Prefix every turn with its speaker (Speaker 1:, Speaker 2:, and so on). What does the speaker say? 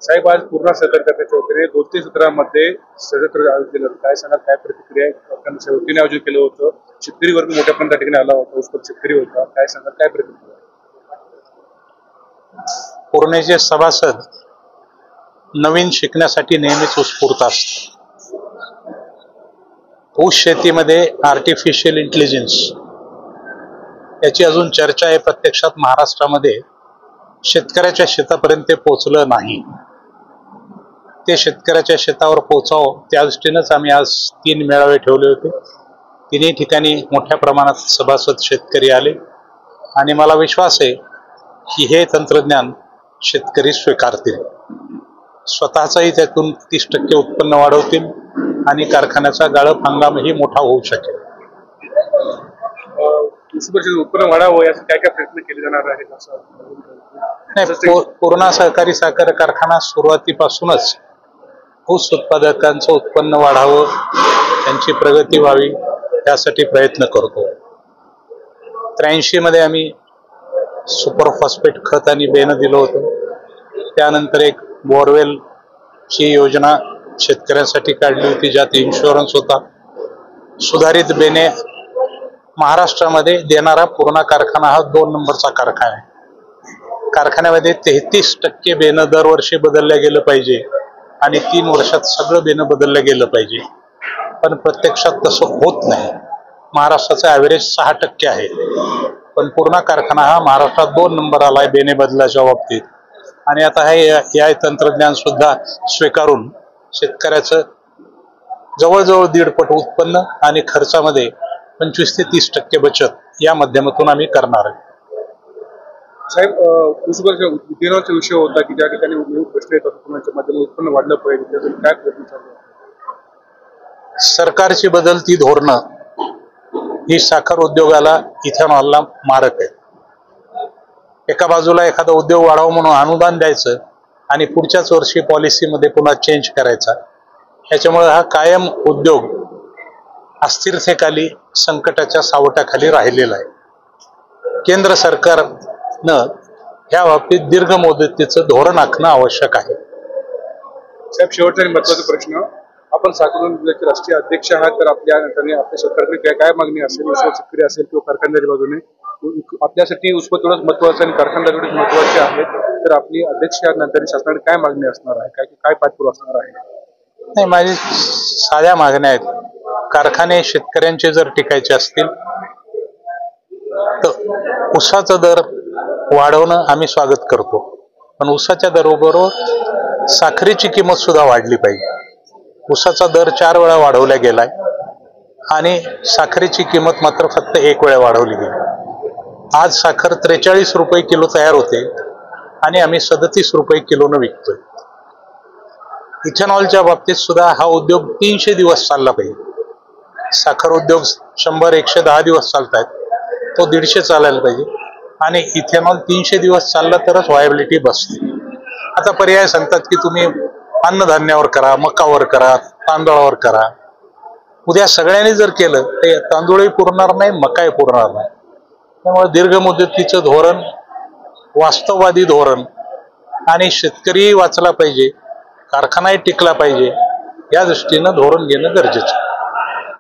Speaker 1: साहेब, आज पूर्ण सहकार करण्याच्या वतीने 2-3 सत्रामध्ये सदस्य आयोजित केलं होतं. काय सांगा, काय प्रतिक्रिया आहे? वतीने आयोजित केलं होतं. शेतकरी वर्ग मोठ्या प्रमाणात त्या ठिकाणी आला होता. उसपर शेतकरी होता. काय सांगा, काय प्रतिक्रिया?
Speaker 2: पूर्णेचे सभासद नवीन शिकण्यासाठी नेहमीच उत्स्फूर्त असतात. ऊस शेतीमध्ये आर्टिफिशियल इंटेलिजन्स याची अजून चर्चा आहे. प्रत्यक्षात महाराष्ट्रामध्ये शेतकऱ्याच्या शेतापर्यंत ते पोहोचलं नाही. ते शेतकऱ्याच्या शेतावर पोहोचावं त्या दृष्टीनंच आम्ही आज 3 मेळावे ठेवले होते. तिन्ही ठिकाणी मोठ्या प्रमाणात सभासद शेतकरी आले आणि मला विश्वास आहे की हे तंत्रज्ञान शेतकरी स्वीकारतील. स्वतःचाही त्यातून 30% उत्पन्न वाढवतील आणि कारखान्याचा गाळप हंगामही मोठा होऊ शकेल.
Speaker 1: उत्पन्न वाढावं यासाठी काय काय प्रयत्न केले जाणार आहेत असं
Speaker 2: नाही, पूर्णा सहकारी साखर कारखाना सुरुवातीपासूनच ऊस उत्पादकांचं उत्पन्न वाढावं, त्यांची प्रगती व्हावी यासाठी प्रयत्न करतो. 83 मध्ये आम्ही सुपर फॉस्फेट खत आणि बेनं दिलं होतं. त्यानंतर एक बोरवेलची योजना शेतकऱ्यांसाठी काढली होती, ज्यात इन्शुरन्स होता. सुधारित बेने महाराष्ट्रामध्ये देणारा पूर्णा कारखाना हा 2 नंबरचा कारखाना आहे. कारखान्यामध्ये 33% बेनं दरवर्षी बदलल्या गेलं पाहिजे आणि 3 वर्षात सगळं बेनं बदललं गेलं पाहिजे. पण प्रत्यक्षात तसं होत नाही. महाराष्ट्राचा ॲव्हरेज 6% आहे. पण पूर्णा कारखाना हा महाराष्ट्रात 2 नंबर आलाय बेने बदलाच्या बाबतीत. आणि आता हे या तंत्रज्ञान सुद्धा स्वीकारून शेतकऱ्याचं जवळजवळ 1.5 पट उत्पन्न आणि खर्चामध्ये 25 ते 30% बचत या माध्यमातून आम्ही करणार आहे.
Speaker 1: साहेब, उत्पन्नाचा विषय होता की ज्या ठिकाणी प्रश्न येतात उत्पन्नाच्या माध्यमातून उत्पन्न वाढलं पाहिजे, त्यासाठी काय प्रयत्न चालू आहे?
Speaker 2: सरकारची बदलती धोरणं ही साखर उद्योगाला इथेनॉलला मारक आहे. एका बाजूला एखादा उद्योग वाढावा म्हणून अनुदान द्यायचं आणि पुढच्याच वर्षी पॉलिसीमध्ये पुन्हा चेंज करायचा. त्याच्यामुळे हा कायम उद्योग अस्थिरतेखाली, संकटाच्या सावटाखाली राहिलेला आहे. केंद्र सरकारनं ह्या बाबतीत दीर्घ मुदतीचं धोरण आखणं आवश्यक आहे.
Speaker 1: साहेब, शेवटचा आणि महत्वाचा प्रश्न, आपण साखर उद्योगाचे राष्ट्रीय अध्यक्ष आहात, तर आपल्या सरकारकडे काय मागणी असेल, शेतकरी असेल किंवा कारखानदारी बाजूने आपल्यासाठी उत्पन्न महत्वाचं आणि कारखानदारी महत्वाचे आहेत, तर आपली अध्यक्ष नंतर शासनाकडे काय मागणी असणार आहे, काय पाठपुरावा असणार आहे?
Speaker 2: नाही, माझी साध्या मागण्या आहेत. कारखाने शेतकऱ्यांचे जर टिकायचे असतील तर ऊसाचा दर वाढवणं आम्ही स्वागत करतो. पण ऊसाच्या दराबरोबर साखरेची किंमत सुद्धा वाढली पाहिजे. ऊसाचा दर 4 वेळा वाढवला गेलाय आणि साखरेची किंमत मात्र फक्त 1 वेळा वाढवली गेली. आज साखर 43 रुपये किलो तयार होते आणि आम्ही 37 रुपये किलोनं विकतोय. इथेनॉलच्या बाबतीत सुद्धा हा उद्योग 300 दिवस चालला पाहिजे. साखर उद्योग 100-110 दिवस चालतायत, तो 150 चालायला पाहिजे आणि इथेनॉल 300 दिवस चालला तरच व्हायबिलिटी बसते. आता पर्याय सांगतात की तुम्ही अन्नधान्यावर करा, मकावर करा, तांदळावर करा. उद्या सगळ्यांनी जर केलं तर तांदूळही पुरणार नाही, मकाही पुरणार नाही. त्यामुळे दीर्घ मुदतीचं धोरण, वास्तववादी धोरण आणि शेतकरीही वाचला पाहिजे, कारखानाही टिकला पाहिजे, या दृष्टीनं धोरण घेणं गरजेचं आहे.